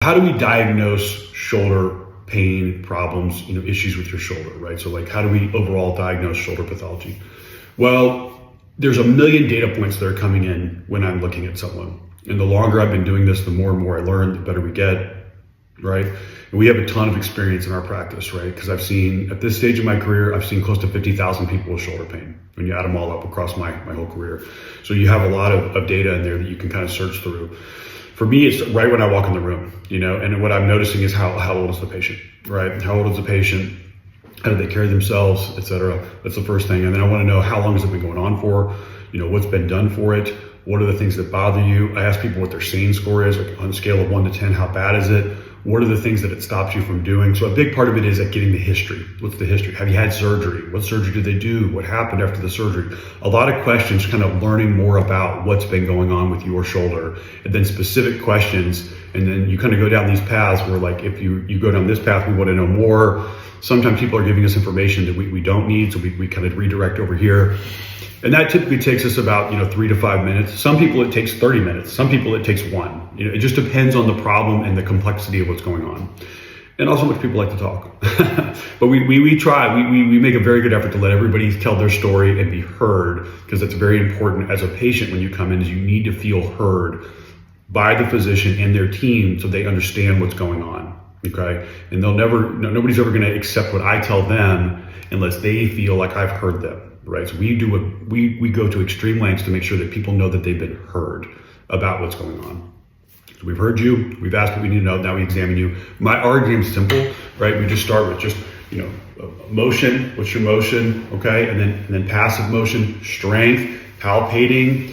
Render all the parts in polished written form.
how do we diagnose shoulder pain problems, issues with your shoulder, right? So like, how do we overall diagnose shoulder pathology? Well, there's a million data points that are coming in when I'm looking at someone. And the longer I've been doing this, the more and more I learn, the better we get, right? And we have a ton of experience in our practice, right? Because I've seen, at this stage of my career, I've seen close to 50,000 people with shoulder pain when you add them all up across my whole career. So you have a lot of data in there that you can kind of search through. For me, it's right when I walk in the room, and what I'm noticing is how old is the patient, right? How old is the patient? How do they carry themselves, et cetera? That's the first thing. And then I want to know how long has it been going on for, what's been done for it? What are the things that bother you? I ask people what their SANE score is, like on a scale of 1 to 10, how bad is it? What are the things that it stops you from doing? So a big part of it is like getting the history. What's the history? Have you had surgery? What surgery did they do? What happened after the surgery? A lot of questions, kind of learning more about what's been going on with your shoulder, and then specific questions. And then you kind of go down these paths where, like, if you go down this path, we want to know more. Sometimes people are giving us information that we don't need, so we kind of redirect over here. And that typically takes us about 3 to 5 minutes. Some people it takes 30 minutes. Some people it takes 1. It just depends on the problem and the complexity of what's going on, and also how much people like to talk. But we try. We make a very good effort to let everybody tell their story and be heard, because it's very important as a patient when you come in. Is you need to feel heard by the physician and their team so they understand what's going on. Okay, and nobody's ever going to accept what I tell them unless they feel like I've heard them. Right, so we go to extreme lengths to make sure that people know that they've been heard about what's going on. So we've heard you, we've asked what we need to know, now we examine you. Our exam is simple, right? We just start with just motion. What's your motion? Okay, and then passive motion, strength, palpating,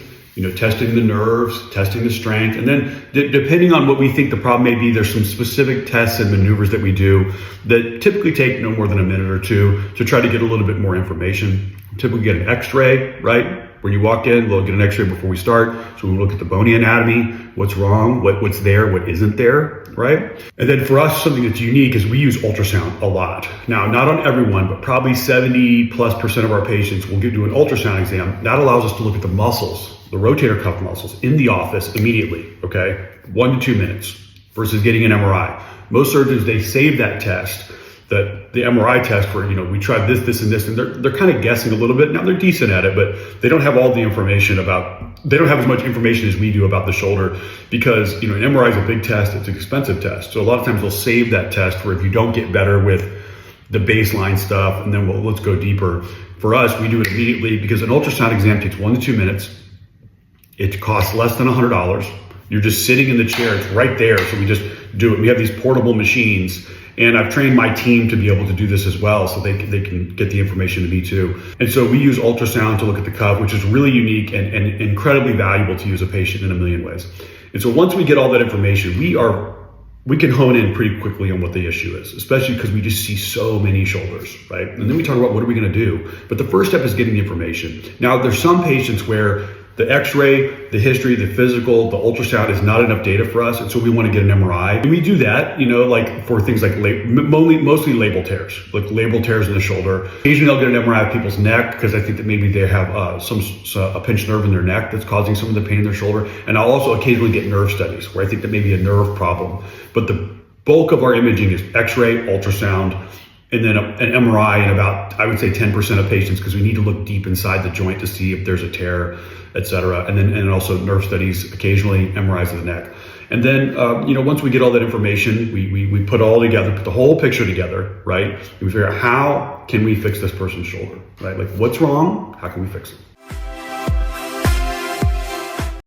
testing the nerves, testing the strength. And then depending on what we think the problem may be, there's some specific tests and maneuvers that we do that typically take no more than a minute or two to try to get a little bit more information. Typically get an x-ray, right? When you walk in, we'll get an x-ray before we start. So we look at the bony anatomy, what's wrong, what's there, what isn't there, right? And then for us, something that's unique is we use ultrasound a lot. Now, not on everyone, but probably 70+% of our patients will do an ultrasound exam. That allows us to look at the muscles, the rotator cuff muscles, in the office immediately, okay? 1 to 2 minutes versus getting an MRI. Most surgeons, they save that test, the MRI test for, we tried this, and this, and they're kind of guessing a little bit. Now they're decent at it, but they don't have all the information they don't have as much information as we do about the shoulder, because, an MRI is a big test, it's an expensive test. So a lot of times they'll save that test for if you don't get better with the baseline stuff, and then let's go deeper. For us, we do it immediately because an ultrasound exam takes 1 to 2 minutes. It costs less than $100. You're just sitting in the chair, it's right there. So we just do it. We have these portable machines, and I've trained my team to be able to do this as well, so they can get the information to me too. And so we use ultrasound to look at the cuff, which is really unique and incredibly valuable to use a patient in a million ways. And so once we get all that information, we can hone in pretty quickly on what the issue is, especially because we just see so many shoulders, right? And then we talk about what are we gonna do? But the first step is getting the information. Now, there's some patients where the x-ray, the history, the physical, the ultrasound is not enough data for us, and so we want to get an MRI. And we do that, like for things like mostly labral tears, like labral tears in the shoulder. Occasionally I'll get an MRI of people's neck because I think that maybe they have a pinched nerve in their neck that's causing some of the pain in their shoulder. And I'll also occasionally get nerve studies where I think that may be a nerve problem. But the bulk of our imaging is x-ray, ultrasound, and then an MRI in about, I would say, 10% of patients, because we need to look deep inside the joint to see if there's a tear, et cetera. And also nerve studies, occasionally MRIs of the neck. And then, once we get all that information, we put all together, put the whole picture together, right? And we figure out how can we fix this person's shoulder, right? Like, what's wrong? How can we fix it?